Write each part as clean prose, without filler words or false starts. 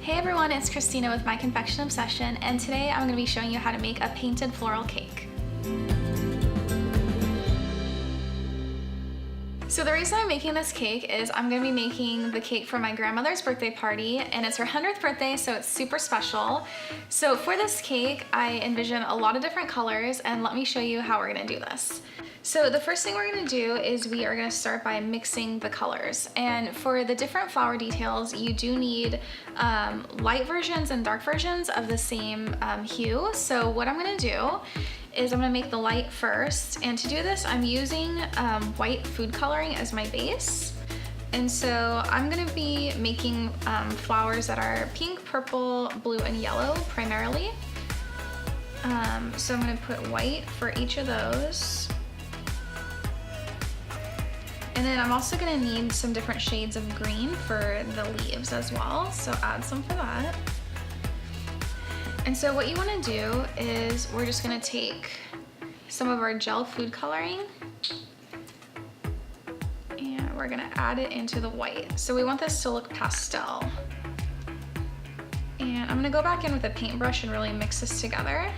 Hey everyone, it's Christina with My Confection Obsession, and today I'm going to be showing you how to make a painted floral cake. So the reason I'm making this cake is I'm going to be making the cake for my grandmother's birthday party, and it's her 100th birthday, so it's super special. So for this cake, I envision a lot of different colors, and let me show you how we're going to do this. So the first thing we're going to do is we are going to start by mixing the colors. And for the different flower details, you do need light versions and dark versions of the same hue. So what I'm going to do is I'm going to make the light first. And to do this, I'm using white food coloring as my base. And so I'm going to be making flowers that are pink, purple, blue, and yellow primarily. So I'm going to put white for each of those. And then I'm also gonna need some different shades of green for the leaves as well, so add some for that. And so what you wanna do is we're just gonna take some of our gel food coloring and we're gonna add it into the white. So we want this to look pastel. And I'm gonna go back in with a paintbrush and really mix this together.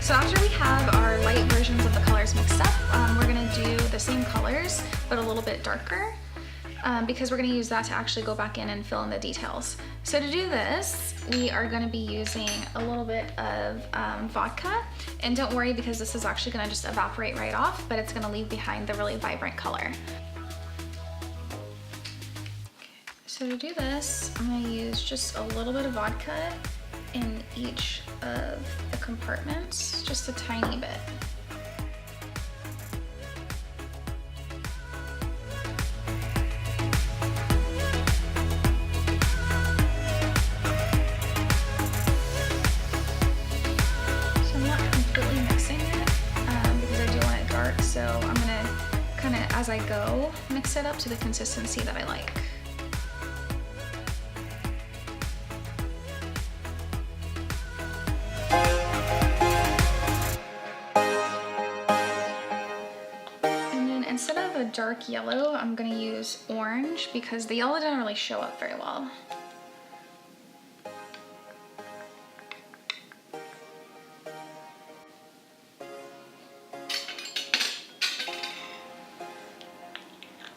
So after we have our light versions of the colors mixed up, we're gonna do the same colors, but a little bit darker, because we're gonna use that to actually go back in and fill in the details. So to do this, we are gonna be using a little bit of vodka, and don't worry because this is actually gonna just evaporate right off, but it's gonna leave behind the really vibrant color. So to do this, I'm gonna use just a little bit of vodka in each of the compartments, just a tiny bit. So I'm not completely mixing it because I do want it dark, so I'm gonna kind of, as I go, mix it up to the consistency that I like. Instead of a dark yellow, I'm gonna use orange because the yellow didn't really show up very well.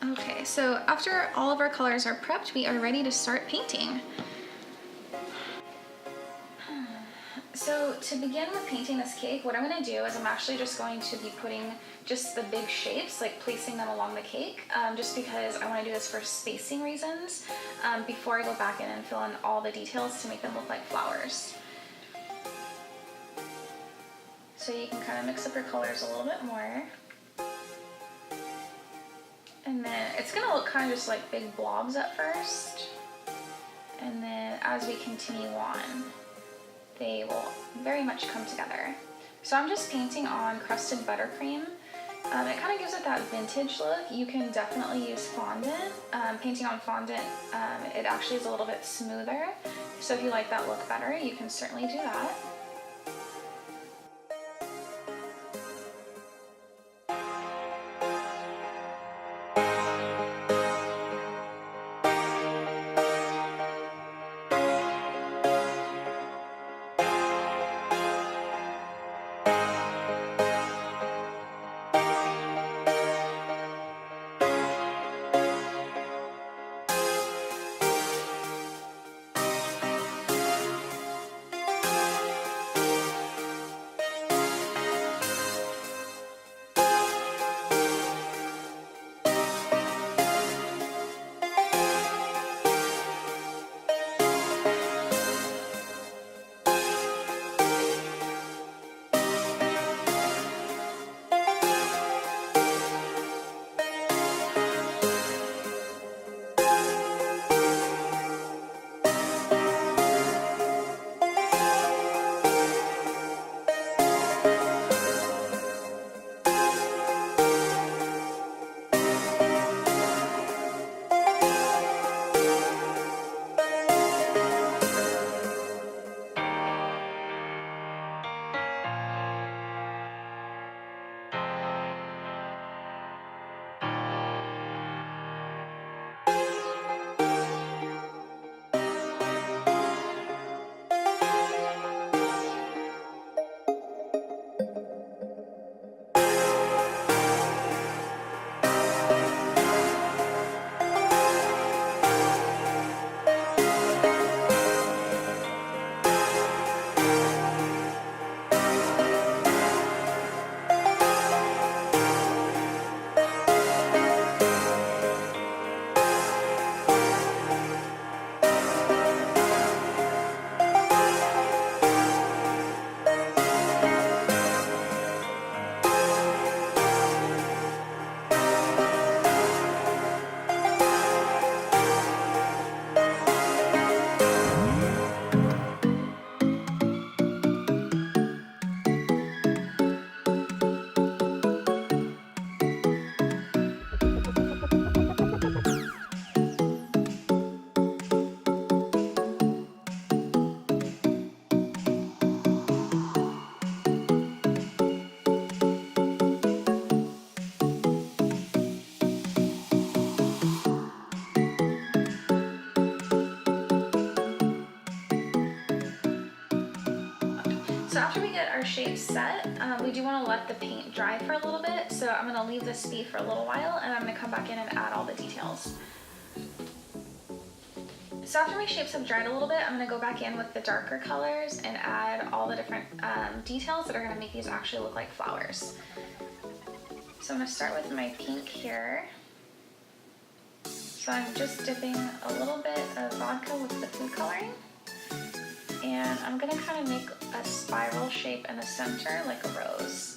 Okay, so after all of our colors are prepped, we are ready to start painting. So to begin with painting this cake, what I'm going to do is I'm actually just going to be putting just the big shapes, like placing them along the cake, just because I want to do this for spacing reasons, before I go back in and fill in all the details to make them look like flowers. So you can kind of mix up your colors a little bit more. And then it's going to look kind of just like big blobs at first. And then as we continue on, they will very much come together. So I'm just painting on crusted buttercream. It kind of gives it that vintage look. You can definitely use fondant. Painting on fondant, it actually is a little bit smoother. So if you like that look better, you can certainly do that. So after we get our shape set, we do want to let the paint dry for a little bit. So I'm going to leave this be for a little while, and I'm going to come back in and add all the details. So after my shapes have dried a little bit, I'm going to go back in with the darker colors and add all the different details that are going to make these actually look like flowers. So I'm going to start with my pink here. So I'm just dipping a little bit of vodka with the food coloring. And I'm going to kind of make a spiral shape in the center like a rose.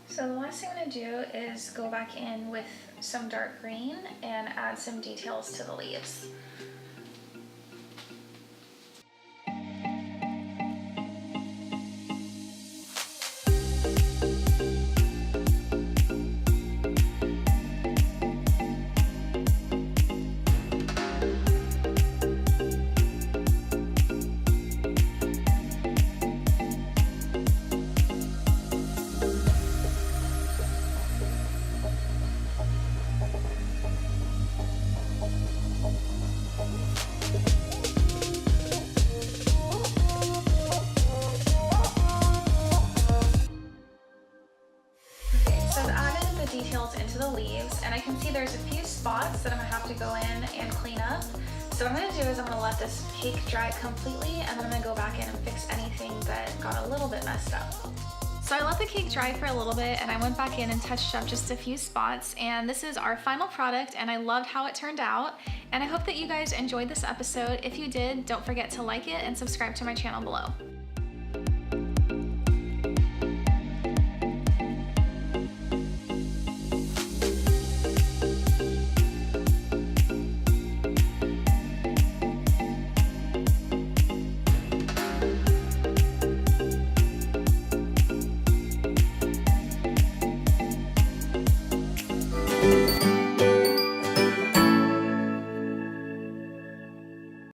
So the last thing I'm going to do is go back in with some dark green and add some details to the leaves. Details into the leaves, and I can see there's a few spots that I'm gonna have to go in and clean up. So what I'm gonna do is I'm gonna let this cake dry completely, and then I'm gonna go back in and fix anything that got a little bit messed up. So I let the cake dry for a little bit, and I went back in and touched up just a few spots, and this is our final product, and I loved how it turned out. And I hope that you guys enjoyed this episode. If you did, don't forget to like it and subscribe to my channel below.